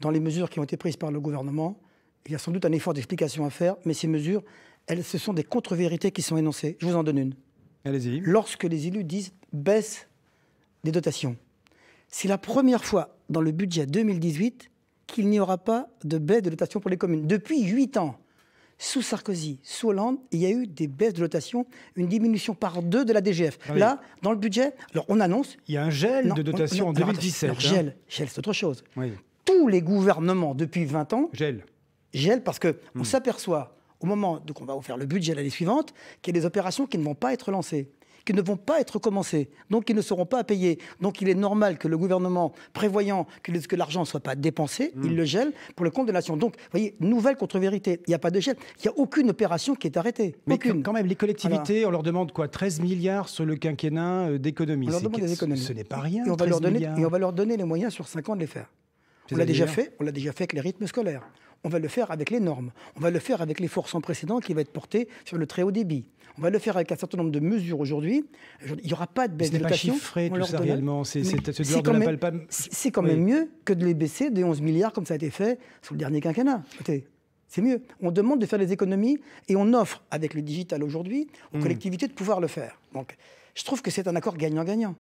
dans les mesures qui ont été prises par le gouvernement. Il y a sans doute un effort d'explication à faire, mais ces mesures, ce sont des contre-vérités qui sont énoncées. Je vous en donne une. Allez-y. Lorsque les élus disent baisse des dotations, c'est la première fois dans le budget 2018 qu'il n'y aura pas de baisse de dotations pour les communes. Depuis 8 ans, sous Sarkozy, sous Hollande, il y a eu des baisses de dotations, une diminution par 2 de la DGF. Ah oui. Là, dans le budget, alors on annonce... Il y a un gel de dotations en 2017. Alors, gel, c'est autre chose. Oui. Tous les gouvernements depuis 20 ans... Gel parce qu'on s'aperçoit, au moment où on va faire le budget l'année suivante, qu'il y a des opérations qui ne vont pas être lancées, qui ne vont pas être commencées, donc qui ne seront pas payées. Donc il est normal que le gouvernement, prévoyant que l'argent ne soit pas dépensé, il le gèle pour le compte de la nation. Donc, vous voyez, nouvelle contre-vérité. Il n'y a pas de gel. Il n'y a aucune opération qui est arrêtée. Mais aucune. Quand même, les collectivités, on leur demande quoi, 13 milliards sur le quinquennat d'économies. On leur demande des économies. Ce n'est pas rien, et on va 13 et on va leur donner les moyens sur 5 ans de les faire. On l'a déjà fait avec les rythmes scolaires. On va le faire avec les normes. On va le faire avec l'effort sans précédent qui va être porté sur le très haut débit. On va le faire avec un certain nombre de mesures aujourd'hui. Il n'y aura pas de baisse de dotation. C'est pas chiffré tout ça réellement. C'est quand même mieux que de les baisser de 11 milliards comme ça a été fait sous le dernier quinquennat. C'est mieux. On demande de faire des économies et on offre, avec le digital aujourd'hui, aux collectivités de pouvoir le faire. Donc, je trouve que c'est un accord gagnant-gagnant.